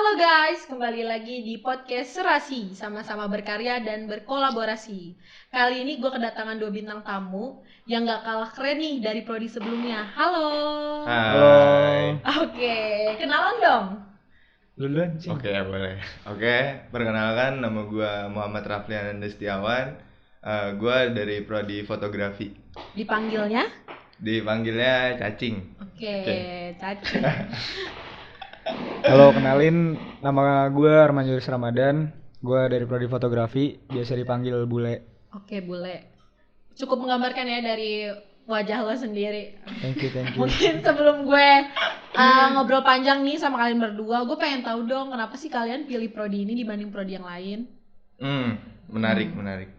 Halo guys, kembali lagi di podcast Serasi, sama-sama berkarya dan berkolaborasi. Kali ini gue kedatangan 2 bintang tamu yang gak kalah keren nih dari prodi sebelumnya. Halo. Hai. Oke, kenalan dong. Duluan sih. Oke, boleh. Oke, perkenalkan nama gue Muhammad Raflian Destiawan. Gue dari prodi fotografi. Dipanggilnya? Dipanggilnya Cacing. Oke. Cacing. Halo, kenalin nama gue Arman Juris Ramadan. Gue dari prodi fotografi, biasa dipanggil Bule. Oke, Bule. Cukup menggambarkan ya dari wajah lo sendiri. Thank you. Mungkin sebelum gue ngobrol panjang nih sama kalian berdua, gue pengen tahu dong kenapa sih kalian pilih prodi ini dibanding prodi yang lain? Menarik.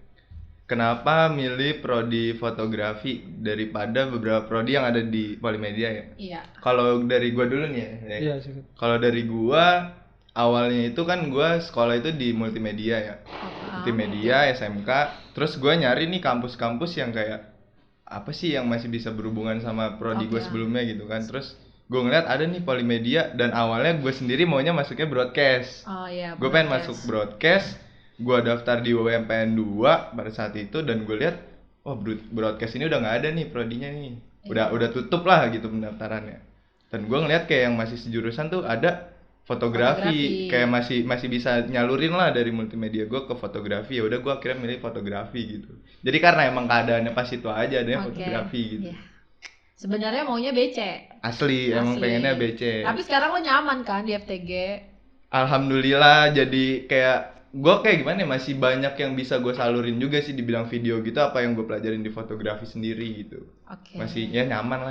Kenapa milih prodi fotografi daripada beberapa prodi yang ada di Polimedia ya? Iya. Kalau dari gue dulu nih ya. Iya sih. Kalau dari gue awalnya itu kan gue sekolah itu di multimedia ya. Multimedia, SMK. Terus gue nyari nih kampus-kampus yang kayak apa sih yang masih bisa berhubungan sama prodi gue sebelumnya gitu kan. Terus gue ngeliat ada nih Polimedia dan awalnya gue sendiri maunya masuknya broadcast. Oh iya. Gue pengen masuk broadcast. Gue daftar di UMPN 2 pada saat itu dan gue lihat broadcast ini udah nggak ada nih prodinya nih. Udah tutup lah gitu pendaftarannya. Dan gue ngeliat kayak yang masih sejurusan tuh ada fotografi. Kayak masih bisa nyalurin lah dari multimedia gue ke fotografi. Ya udah gue akhirnya milih fotografi gitu. Jadi karena emang keadaannya pas itu aja ada fotografi gitu. Yeah. Sebenarnya maunya BC. Asli, emang pengennya BC. Tapi sekarang lo nyaman kan di FTG? Alhamdulillah, jadi kayak gue kayak gimana ya, masih banyak yang bisa gue salurin juga sih dibilang video gitu apa yang gue pelajarin di fotografi sendiri gitu. Masih ya nyaman.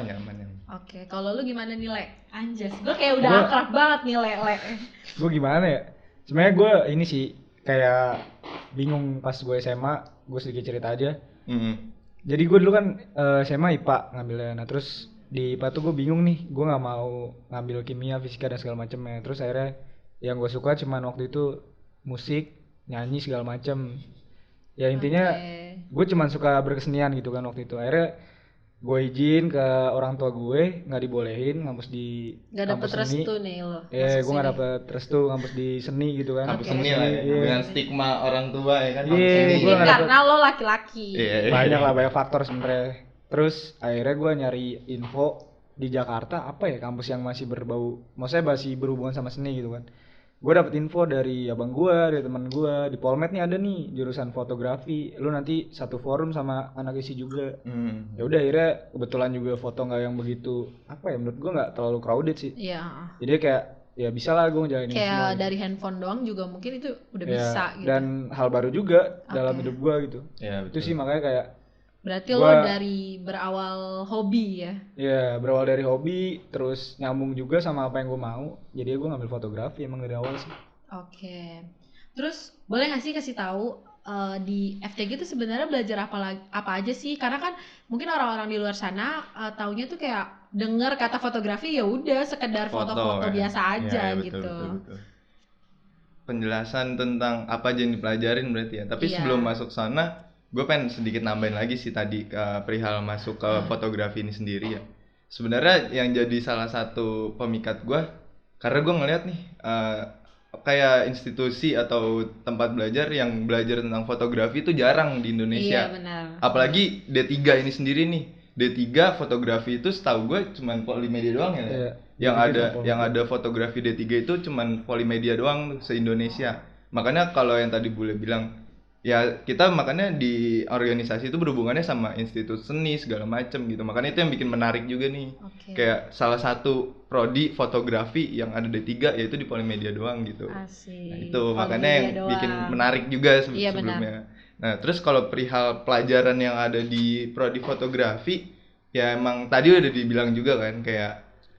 Oke, kalau lu gimana nih, Le? Anjas, gue kayak udah akrab banget nih, Le. Gue gimana ya? Sebenarnya gue ini sih kayak bingung pas gue SMA. Gue sedikit cerita aja. Jadi gue dulu kan SMA IPA ngambilnya. Nah terus di IPA tuh gue bingung nih, gue nggak mau ngambil kimia, fisika dan segala macamnya. Terus akhirnya yang gue suka cuman waktu itu musik, nyanyi segala macam. Ya intinya gue cuman suka berkesenian gitu kan waktu itu. Akhirnya gue izin ke orang tua gue, nggak dibolehin ngampus di nggak dapet restu nih lo. Gue nggak dapet restu ngampus di seni gitu kan. Kampus seni lah ya, dengan stigma orang tua ya kan. Karena lo laki-laki. Banyak faktor sebenarnya. Terus akhirnya gue nyari info di Jakarta apa ya kampus yang masih maksudnya masih berhubungan sama seni gitu kan. Gue dapet info dari abang gue, dari teman gue, di Polmed nih ada nih jurusan fotografi, lu nanti satu forum sama anak isi juga. Ya udah akhirnya kebetulan juga foto nggak yang begitu apa ya, menurut gue nggak terlalu crowded sih. Iya. Jadi kayak ya bisa lah gue ngejalanin kayak semua. Kayak dari handphone doang juga mungkin itu udah bisa gitu. Dan hal baru juga dalam hidup gue gitu. Ya, itu sih makanya kayak. Berarti lo dari berawal hobi ya? Iya, berawal dari hobi, terus nyambung juga sama apa yang gue mau. Jadi gue ngambil fotografi emang dari awal sih. Oke. Terus boleh nggak sih kasih tahu di FTG itu sebenarnya belajar apa aja sih? Karena kan mungkin orang-orang di luar sana taunya tuh kayak dengar kata fotografi ya udah sekedar foto-foto biasa aja gitu. Betul. Penjelasan tentang apa aja yang dipelajarin berarti ya. Tapi sebelum masuk sana gue pengen sedikit nambahin lagi sih tadi perihal masuk ke fotografi ini sendiri ya. Sebenarnya yang jadi salah satu pemikat gue karena gue ngeliat nih kayak institusi atau tempat belajar yang belajar tentang fotografi itu jarang di Indonesia. Iya benar. Apalagi D3 ini sendiri nih. D3 fotografi itu setahu gue cuman Polimedia doang ya. Iya, yang ada fotografi D3 itu cuman Polimedia doang se-Indonesia. Makanya kalau yang tadi Bule bilang ya kita makanya di organisasi itu berhubungannya sama institut seni segala macem gitu. Makanya itu yang bikin menarik juga nih. Kayak salah satu prodi fotografi yang ada D3 yaitu di Polimedia doang gitu. Asik. Nah, itu makanya yang bikin menarik juga sebelumnya. Nah terus kalau perihal pelajaran yang ada di prodi fotografi ya emang tadi udah dibilang juga kan kayak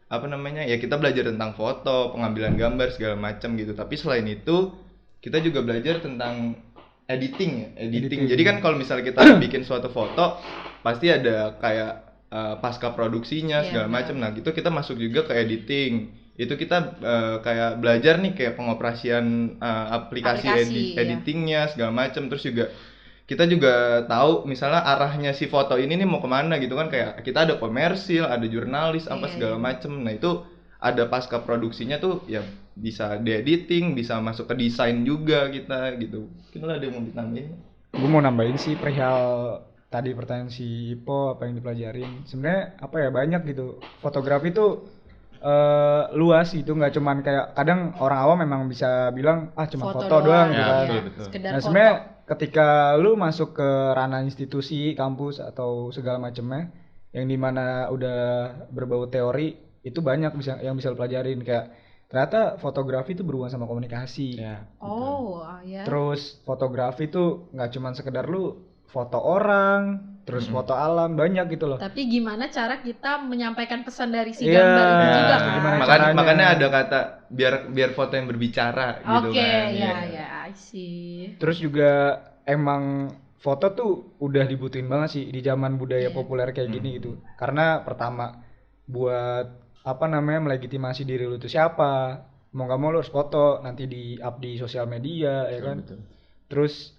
apa namanya ya kita belajar tentang foto, pengambilan gambar segala macam gitu. Tapi selain itu kita juga belajar tentang editing. Jadi kan kalau misalnya kita bikin suatu foto pasti ada kayak pasca produksinya segala macam. Nah, gitu kita masuk juga ke editing. Itu kita kayak belajar nih kayak pengoperasian aplikasi editingnya segala macam. Terus juga kita juga tahu misalnya arahnya si foto ini nih mau kemana gitu kan, kayak kita ada komersil, ada jurnalis apa segala macam. Nah, itu ada pasca produksinya tuh ya bisa di-editing, bisa masuk ke desain juga kita gitu. Mungkin lo ada yang mau ditambahin? Gue mau nambahin sih perihal tadi pertanyaan si Ipo apa yang dipelajarin. Sebenarnya apa ya, banyak gitu. Fotografi tuh luas gitu, nggak cuman kayak kadang orang awam memang bisa bilang cuma foto doang gitu kan. Nah sebenarnya ketika lu masuk ke ranah institusi, kampus atau segala macamnya yang dimana udah berbau teori, itu banyak yang bisa lu pelajarin, kayak ternyata fotografi itu berhubungan sama komunikasi. Ya. Terus fotografi tuh nggak cuman sekedar lu foto orang, terus foto alam, banyak gitu loh. Tapi gimana cara kita menyampaikan pesan dari si gambar itu juga kan? Makanya ada kata biar foto yang berbicara gitu kan. Ya, I see. Terus juga emang foto tuh udah dibutuhin banget sih di zaman budaya populer kayak gini gitu. Karena pertama buat melegitimasi diri lu itu siapa. Mau gak mau lu harus foto, nanti di-up di sosial media ya kan. Betul. Terus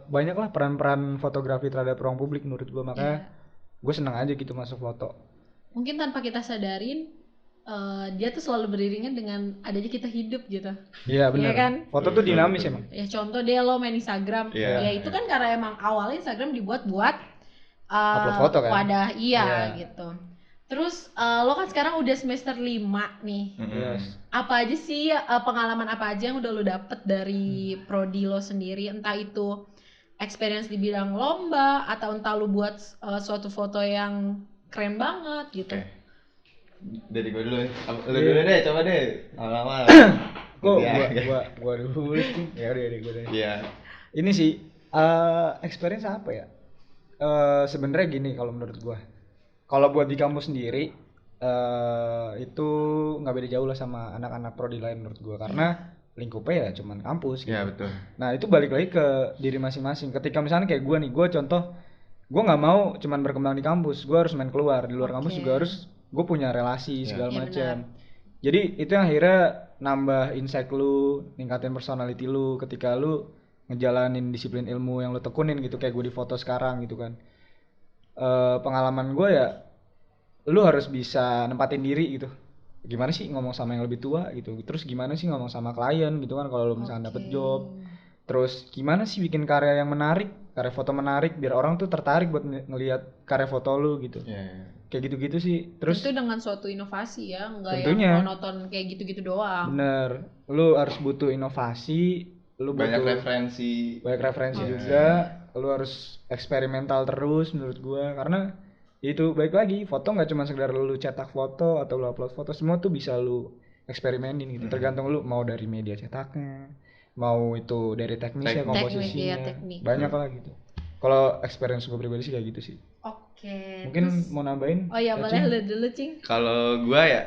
banyak lah peran-peran fotografi terhadap ruang publik menurut gue, makanya gue seneng aja gitu masuk foto. Mungkin tanpa kita sadarin dia tuh selalu beriringan dengan adanya kita hidup gitu. Iya benar. Ya kan? Foto tuh dinamis emang. Ya contoh dia lo main Instagram, ya itu kan karena emang awalnya Instagram dibuat buat upload foto kan. Wadah gitu. Terus lo kan sekarang udah semester 5 nih. Apa aja sih pengalaman apa aja yang udah lo dapet dari prodi lo sendiri, entah itu experience di bidang lomba atau entah lo buat suatu foto yang keren banget gitu. Dari gue dulu. Lo dulu deh, coba deh. Awal-awal. Kok gua dulu sih. Ya udah gue deh. Iya. Ini sih experience apa ya? Sebenarnya gini kalau menurut gua. Kalau buat di kampus sendiri itu nggak beda jauh lah sama anak-anak prodi lain menurut gue, karena lingkupnya ya cuman kampus gitu. Iya betul. Nah itu balik lagi ke diri masing-masing. Ketika misalnya kayak gue nih, gue contoh, gue nggak mau cuman berkembang di kampus, gue harus main keluar, di luar kampus juga harus gue punya relasi segala macam. Jadi itu yang akhirnya nambah insight lu, ningkatin personality lu ketika lu ngejalanin disiplin ilmu yang lu tekunin gitu, kayak gue di foto sekarang gitu kan. Pengalaman gue ya, lu harus bisa nempatin diri gitu. Gimana sih ngomong sama yang lebih tua gitu. Terus gimana sih ngomong sama klien gitu kan kalau lu misalnya dapet job. Terus gimana sih bikin karya yang menarik, karya foto menarik biar orang tuh tertarik buat ngelihat karya foto lu gitu. Kayak gitu-gitu sih. Terus itu dengan suatu inovasi ya, enggak yang monoton kayak gitu-gitu doang. Bener. Lu harus butuh inovasi, lu banyak butuh referensi juga. Lu harus eksperimental terus menurut gua, karena itu baik lagi, foto nggak cuma sekedar lu cetak foto atau lu upload foto, semua tuh bisa lu eksperimenin gitu. Tergantung lu mau dari media cetaknya, mau itu dari teknisnya, komposisinya, banyak lah gitu. Kalau experience gua pribadi sih kayak gitu sih. Mungkin terus, mau nambahin? Oh ya boleh lu dulu Cing. Kalau gua ya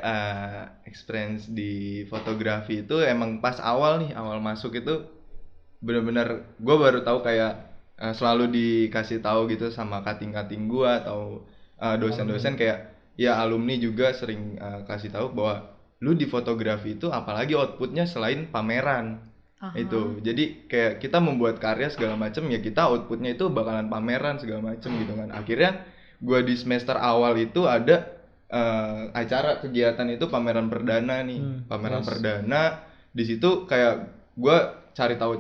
experience di fotografi itu emang pas awal masuk itu benar-benar gua baru tahu kayak selalu dikasih tahu gitu sama kating-kating gua atau dosen-dosen kayak ya alumni juga sering kasih tahu bahwa lu di fotografi itu apalagi outputnya selain pameran. Itu jadi kayak kita membuat karya segala macam ya, kita outputnya itu bakalan pameran segala macam gitu kan. Akhirnya gua di semester awal itu ada acara kegiatan itu pameran perdana nih. Pameran perdana di situ kayak gua cari tahu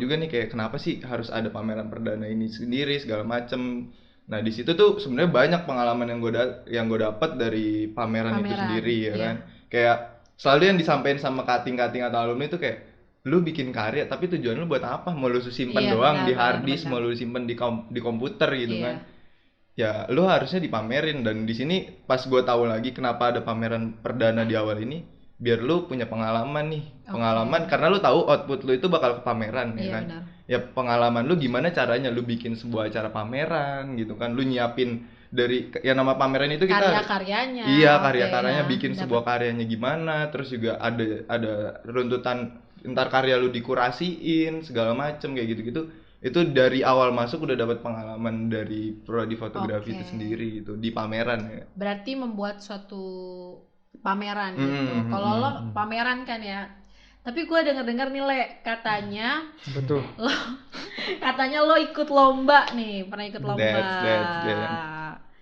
juga nih kayak kenapa sih harus ada pameran perdana ini sendiri segala macem. Nah di situ tuh sebenarnya banyak pengalaman yang gue dapat dari pameran itu sendiri ya kan. Kayak selalu yang disampaikan sama kating-kating atau alumni itu kayak lu bikin karya tapi tujuan lu buat apa? Mau lu simpan doang di hard disk, mau lu simpan di komputer gitu kan. Ya lu harusnya dipamerin, dan di sini pas gue tahu lagi kenapa ada pameran perdana di awal ini, biar lu punya pengalaman nih. Pengalaman karena lu tahu output lu itu bakal ke pameran ya kan. Benar. Ya pengalaman lu gimana caranya lu bikin sebuah acara pameran gitu kan. Lu nyiapin dari ya nama pameran itu kita karya-karyanya. Iya, karya-karyanya bikin sebuah karyanya gimana, terus juga ada runtutan entar karya lu dikurasiin segala macem kayak gitu-gitu. Itu dari awal masuk udah dapat pengalaman dari prodi fotografi itu sendiri gitu di pameran ya. Berarti membuat suatu pameran gitu. Kalau lo pameran kan ya. Tapi gue dengar nih Le, katanya betul. Katanya lo ikut lomba nih, pernah ikut lomba.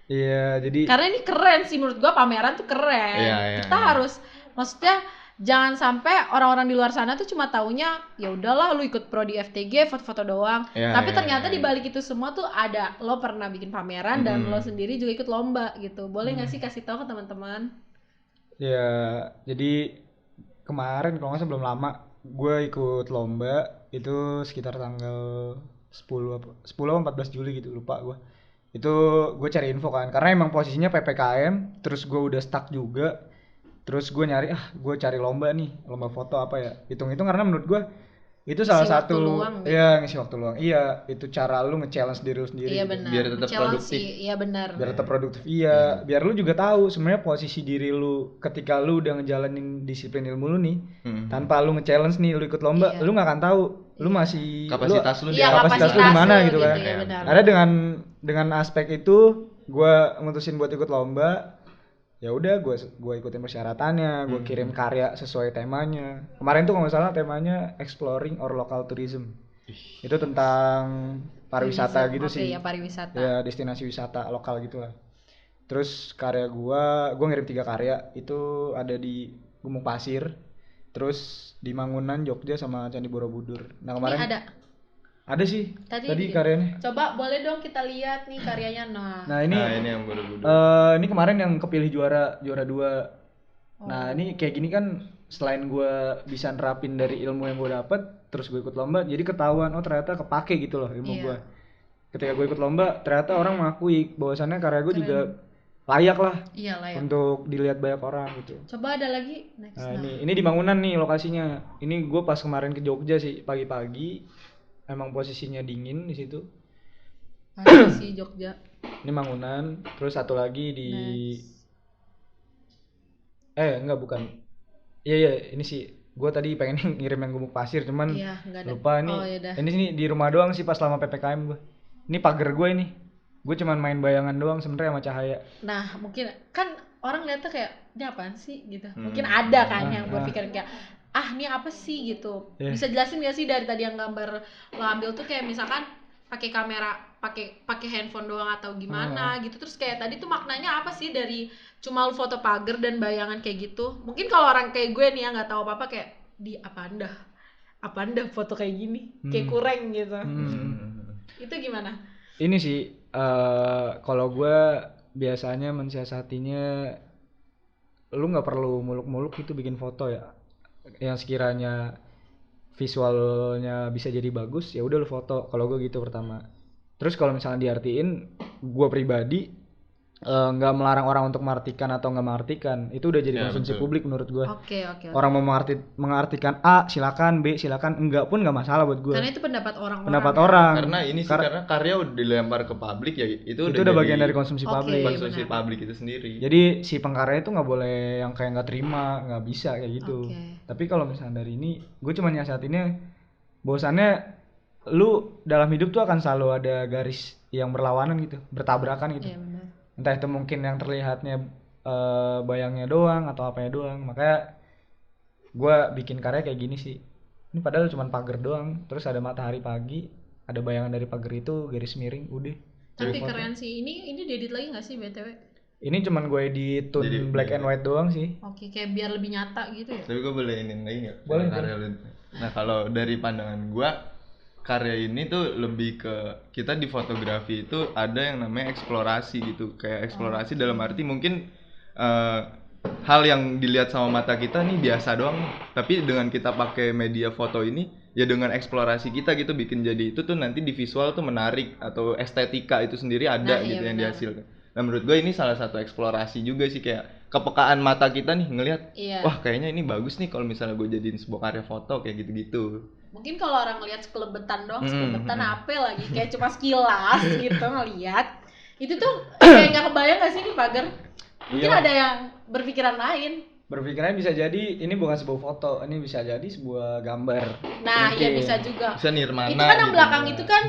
Iya, jadi karena ini keren sih menurut gua, pameran tuh keren. Kita harus, maksudnya jangan sampai orang-orang di luar sana tuh cuma taunya ya udahlah lu ikut prodi FTG foto-foto doang. Tapi ternyata di balik itu semua tuh ada lo pernah bikin pameran dan lo sendiri juga ikut lomba gitu. Boleh nggak sih kasih tahu ke teman-teman? Ya, jadi kemarin kalau nggak salah belum lama gue ikut lomba itu sekitar tanggal 10 atau 14 Juli gitu, lupa gue. Itu gue cari info kan, karena emang posisinya PPKM, terus gue udah stuck juga. Terus gue nyari, gue cari lomba nih, lomba foto apa ya. Hitung-hitung karena menurut gue itu salah satu luang, ya ngisi waktu luang. Iya, itu cara lu nge-challenge diri lu sendiri. Iya gitu. benar. Biar tetap produktif. Iya benar. Biar tetap produktif. Iya, biar lu juga tahu sebenarnya posisi diri lu ketika lu udah ngejalanin disiplin ilmu lu nih. Tanpa lu nge-challenge nih, lu ikut lomba, lu nggak akan tahu lu masih kapasitas lu di mana gitu kan. Iya, benar. Ada dengan aspek itu gua mutusin buat ikut lomba. Ya udah gue ikutin persyaratannya, gue kirim karya sesuai temanya. Kemarin tuh kalau nggak salah temanya exploring or local tourism. Itu tentang pariwisata gitu sih. Ya, pariwisata. Ya, destinasi wisata lokal gitu lah. Terus karya gue ngirim 3 karya, itu ada di Gumuk Pasir, terus di Mangunan, Jogja, sama Candi Borobudur. Nah kemarin ini ada sih tadi karyanya. Coba boleh dong kita lihat nih karyanya. Nah ini yang Borobudur. Ini kemarin yang kepilih juara 2. Nah ini kayak gini kan, selain gue bisa nerapin dari ilmu yang gue dapet, terus gue ikut lomba, jadi ketahuan ternyata kepake gitu loh ilmu gue. Ketika gue ikut lomba, ternyata orang mengakui bahwasannya karya gue juga layak lah. Iya, layak untuk dilihat banyak orang gitu. Coba ada lagi next. Nah ini di Mangunan nih lokasinya. Ini gue pas kemarin ke Jogja sih pagi-pagi. Emang posisinya dingin di situ. Si Jogja. Ini Mangunan, terus satu lagi di enggak bukan. Iya ini sih. Gue tadi pengen ngirim yang Gumuk Pasir, cuman lupa nih. Ini sini di rumah doang sih pas lama PPKM gue. Ini pagar gue ini. Gue cuman main bayangan doang sebenarnya sama cahaya. Nah mungkin kan orang lihatnya kayak ini apaan sih gitu. Mungkin ada kan yang berpikir kayak ini apa sih gitu. Bisa jelasin gak sih dari tadi yang gambar lo ambil tuh kayak misalkan pakai kamera, pakai handphone doang atau gimana gitu. Terus kayak tadi tuh maknanya apa sih dari cuma lo foto pagar dan bayangan kayak gitu. Mungkin kalau orang kayak gue nih yang nggak tahu apa-apa kayak di apa anda foto kayak gini kayak kurang gitu. Itu gimana? Ini sih kalau gue biasanya mensiasatinya, lu nggak perlu muluk-muluk itu bikin foto ya. Yang sekiranya visualnya bisa jadi bagus, ya udah lu foto. Kalau gue gitu pertama. Terus kalau misalnya diartiin, gue pribadi nggak melarang orang untuk mengartikan atau nggak mengartikan. Itu udah jadi konsumsi publik menurut gue. Oke. Orang mau mengartikan A silakan, B silakan, enggak pun nggak masalah buat gue. Karena itu pendapat orang. Karena ini sih karena karya udah dilempar ke publik ya, itu udah bagian dari konsumsi publik. Konsumsi publik itu sendiri. Jadi si pengkarya itu nggak boleh yang kayak nggak terima, nggak bisa kayak gitu. Tapi kalau misalnya dari ini, gue cuma nyiasatinnya bahwasannya lu dalam hidup tuh akan selalu ada garis yang berlawanan gitu, bertabrakan gitu. Iya, benar. Entah itu mungkin yang terlihatnya bayangnya doang atau apanya doang. Makanya gue bikin karya kayak gini sih. Ini padahal cuma pagar doang, terus ada matahari pagi, ada bayangan dari pagar itu, garis miring, udah. Tapi keren sih. Ini diedit lagi nggak sih BTW? Ini cuman gue edit tone black and white doang sih. Oke, kayak biar lebih nyata gitu ya. Tapi gue boleh ini lagi nggak? Boleh. Nah kalau dari pandangan gue, karya ini tuh lebih ke kita di fotografi itu ada yang namanya eksplorasi gitu. Kayak eksplorasi dalam arti mungkin hal yang dilihat sama mata kita nih biasa doang nih. Tapi dengan kita pakai media foto ini, ya dengan eksplorasi kita gitu bikin jadi itu tuh nanti di visual tuh menarik atau estetika itu sendiri ada gitu yang dihasilkan. Nah menurut gue ini salah satu eksplorasi juga sih, kayak kepekaan mata kita nih ngelihat, wah kayaknya ini bagus nih kalau misalnya gue jadiin sebuah karya foto kayak gitu-gitu. Mungkin kalau orang ngelihat sekelebetan doang, sekelebetan apa lagi, kayak cuma sekilas gitu ngelihat, itu tuh kayak nggak kebayang nggak sih ini pagar? Mungkin ada yang berpikiran lain. Berpikirnya bisa jadi ini bukan sebuah foto, ini bisa jadi sebuah gambar. Nah, ya bisa juga. Bisa nirmana. Itu kan yang belakang itu kan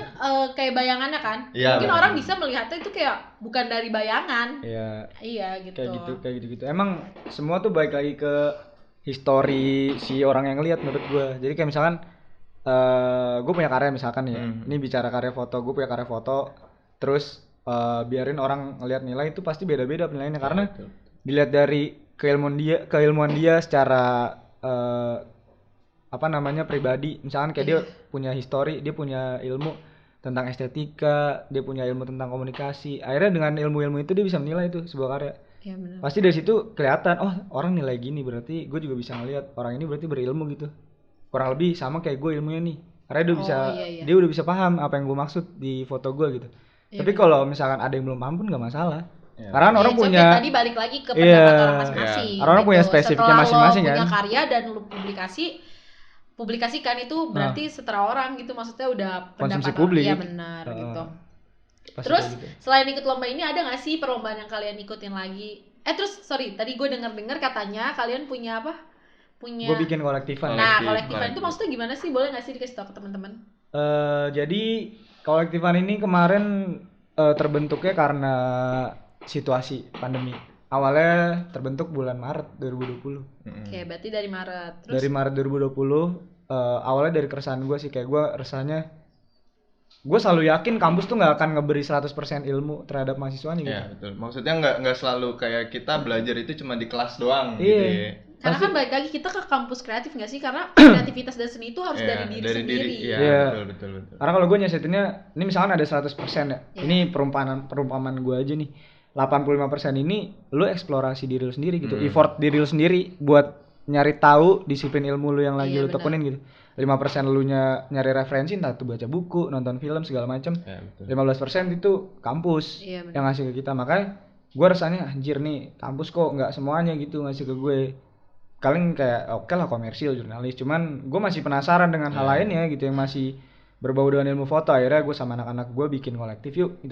kayak bayangannya kan. Ya, mungkin orang bisa melihatnya itu kayak bukan dari bayangan. Iya gitu. Kayak gitu. Emang semua tuh balik lagi ke histori si orang yang lihat menurut gue. Jadi kayak misalkan gue punya karya misalkan ya. Ini bicara karya foto, gue punya karya foto. Terus biarin orang ngelihat nilai itu pasti beda-beda penilaiannya karena dilihat dari keilmuan dia secara pribadi. Misalkan kayak dia punya histori, dia punya ilmu tentang estetika, dia punya ilmu tentang komunikasi. Akhirnya dengan ilmu-ilmu itu dia bisa menilai itu sebuah karya. Iya benar. Pasti dari situ kelihatan, oh orang nilai gini berarti gue juga bisa ngelihat orang ini berarti berilmu gitu. Kurang lebih sama kayak gue ilmunya nih. Karena dia udah bisa paham apa yang gue maksud di foto gue gitu. Iya, tapi kalau misalkan ada yang belum paham pun nggak masalah. Ya. Karena orang punya tadi balik lagi ke pendapat orang masing-masing. Orang gitu. Punya spesifiknya masing-masing kan. Setelah lo punya karya dan lu publikasikan itu berarti setelah orang gitu, maksudnya udah konsumsi publik. Iya benar gitu. Terus gitu. Selain ikut lomba ini ada nggak sih perlombaan yang kalian ikutin lagi? Tadi gue dengar katanya kalian punya apa? Gue bikin kolektifan. Nah, kolektifan itu maksudnya gimana sih? Boleh nggak sih dikasih tahu ke teman-teman? Jadi kolektifan ini kemarin terbentuknya karena situasi pandemi. Awalnya terbentuk bulan Maret 2020. Oke, berarti dari Maret. Terus dari Maret 2020 awalnya dari keresahan gue sih, kayak gue resahnya gue selalu yakin kampus tuh nggak akan ngeberi 100% ilmu terhadap mahasiswanya gitu. Iya betul. Maksudnya nggak selalu kayak kita belajar itu cuma di kelas doang. Iya. Gitu ya. Karena kan balik lagi kita ke kampus kreatif nggak sih? Karena kreativitas dan seni itu harus dari diri sendiri. Iya, betul. Karena kalau gue nyesetinnya, ini misalkan ada 100% ya. Ini perumpamaan gue aja nih. 85% ini lu eksplorasi diri lu sendiri gitu. Effort diri lu sendiri buat nyari tahu disiplin ilmu lu yang lagi lu tekunin gitu. 5% lu nyari referensi, entah itu baca buku, nonton film segala macam. 15% itu kampus yang ngasih ke kita. Makanya gue rasanya anjir nih, kampus kok nggak semuanya gitu ngasih ke gue. Kalian kayak oke lah komersil, jurnalis. Cuman gue masih penasaran dengan hal lainnya gitu yang masih berbau dengan ilmu foto. Akhirnya gue sama anak-anak gue bikin kolektif yuk,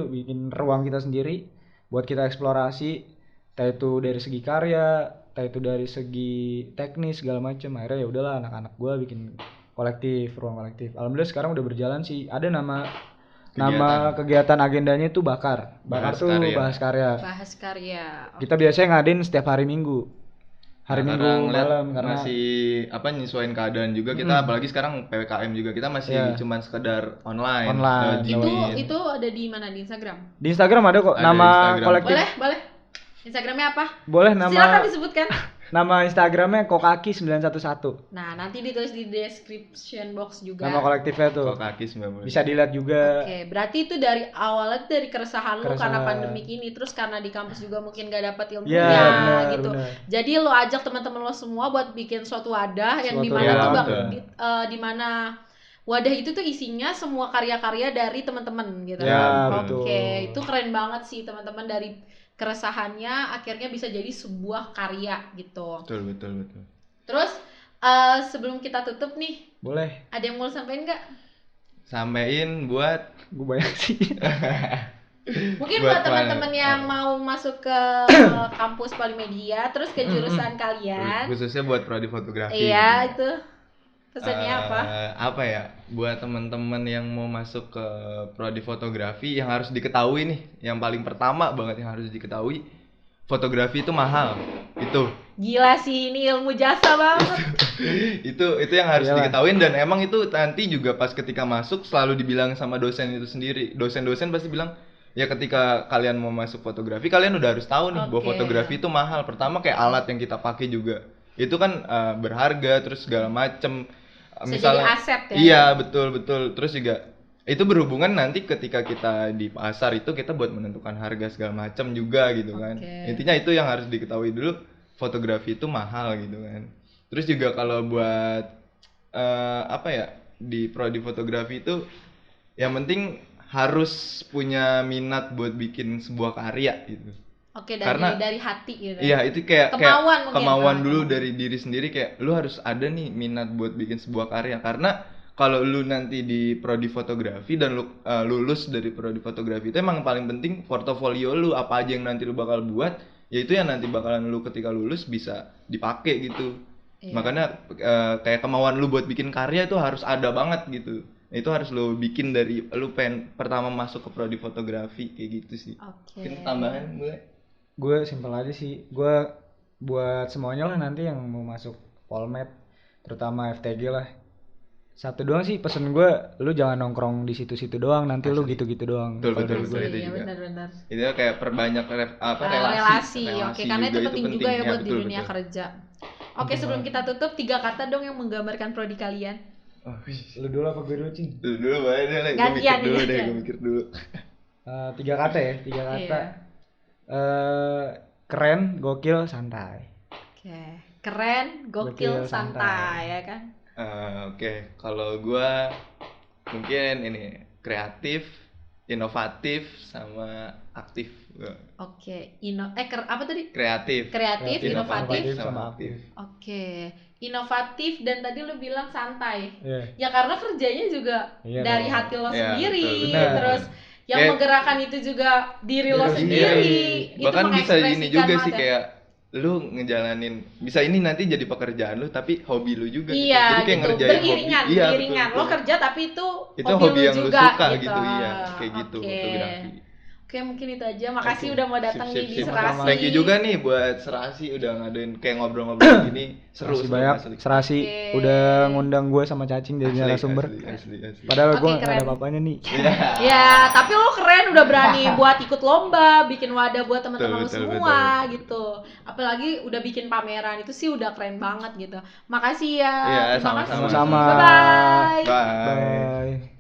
bikin ruang kita sendiri buat kita eksplorasi, entah itu dari segi karya, entah itu dari segi teknis segala macam. Akhirnya ya udahlah anak-anak gue bikin ruang kolektif. Alhamdulillah sekarang udah berjalan sih. Ada nama kegiatan agendanya itu Bakar tuh bahas karya. Okay. Kita biasanya ngadain setiap hari Minggu malam karena masih nyesuaiin keadaan juga kita, apalagi sekarang PPKM juga kita masih cuman sekedar online. Itu ada di mana? Di Instagram? Di Instagram ada kok, nama Instagram. kolektif. Boleh. Instagramnya apa? Boleh, nama silakan disebutkan. Nama Instagramnya Kokaki 911. Nah, nanti ditulis di description box juga. Nama kolektifnya tuh Kokaki 911. Bisa dilihat juga. Oke, berarti itu dari awalnya dari keresahan lu karena pandemik ini, terus karena di kampus juga mungkin gak dapat ilmunya gitu. Bener. Jadi lo ajak teman-teman lo semua buat bikin suatu wadah yang dimana wadah itu tuh isinya semua karya-karya dari teman-teman gitu. Oke, itu keren banget sih teman-teman, dari keresahannya akhirnya bisa jadi sebuah karya gitu. Betul. Terus sebelum kita tutup nih, boleh. Ada yang mau sampaikan nggak? Sampaikan buat gue banyak sih. Mungkin buat teman-teman yang mau masuk ke kampus Polimedia, terus ke jurusan kalian. Khususnya buat prodi fotografi. Iya itu. Pesannya apa? Apa ya, buat teman-teman yang mau masuk ke prodi fotografi yang harus diketahui nih, yang paling pertama banget yang harus diketahui, fotografi itu mahal. Itu. Gila sih, ini ilmu jasa banget. itu yang harus diketahui, dan emang itu nanti juga pas ketika masuk selalu dibilang sama dosen itu sendiri. Dosen-dosen pasti bilang, ya ketika kalian mau masuk fotografi kalian udah harus tahu nih bahwa fotografi itu mahal. Pertama kayak alat yang kita pakai juga itu kan berharga, terus segala macem. Misalnya aset ya. Iya, betul. Terus juga itu berhubungan nanti ketika kita di pasar itu kita buat menentukan harga segala macam juga gitu kan. Intinya itu yang harus diketahui dulu, fotografi itu mahal gitu kan. Terus juga kalau buat di prodi fotografi itu yang penting harus punya minat buat bikin sebuah karya gitu. Dari hati gitu. Iya, itu kayak kemauan dulu dari diri sendiri, kayak lu harus ada nih minat buat bikin sebuah karya. Karena kalau lu nanti di prodi fotografi dan lu lulus dari prodi fotografi, itu emang paling penting portofolio lu, apa aja yang nanti lu bakal buat, yaitu yang nanti bakalan lu ketika lulus bisa dipakai gitu. Makanya kayak kemauan lu buat bikin karya itu harus ada banget gitu. Itu harus lu bikin dari lu pertama masuk ke prodi fotografi kayak gitu sih. Mungkin tambahan boleh? Gue simpel aja sih, gue buat semuanya lah nanti yang mau masuk Polmed, terutama FTG lah, satu doang sih pesen gue, lu jangan nongkrong di situ-situ doang, nanti lu gitu-gitu doang. Betul itu juga. Benar-benar. Itu kayak perbanyak relasi. Oke, karena itu penting juga ya buat di betul, dunia kerja. Oke, sebelum kita tutup 3 kata dong yang menggambarkan prodi kalian. Lu dulu apa gue dulu, Cing? Lu dulu bae deh, gue mikir dulu. 3 kata ya, 3 kata. Keren, gokil, santai. Oke, keren, gokil, santai ya kan? Oke, kalau gua mungkin ini kreatif, inovatif, sama aktif. Oke, apa tadi? Kreatif, inovatif, sama aktif. Oke, inovatif dan tadi lu bilang santai. Yeah. Ya karena kerjanya juga dari hati lo sendiri, terus yang menggerakkan itu juga diri lo sendiri. Bahkan bisa ini juga sih kayak lu ngejalanin, bisa ini nanti jadi pekerjaan lu tapi hobi lu juga. Iya, jadi kayak gitu. Ngerjain beriringan. Betul. Lo kerja tapi itu hobi yang lu lu juga suka gitu. Iya, kayak gitu fotografi. Oke, mungkin itu aja. Makasih udah mau datang nih di Serasi. Thank you juga nih buat Serasi udah ngadain kayak ngobrol-ngobrol gini. Seru banyak Serasi udah ngundang gue sama Cacing jadi narasumber. Asli. Padahal gue gak ada apa-apanya nih. Ya, tapi lo keren udah berani buat ikut lomba, bikin wadah buat teman-teman lo semua gitu. Apalagi udah bikin pameran, itu sih udah keren banget gitu. Makasih ya. Iya, sama-sama. Bye. Bye.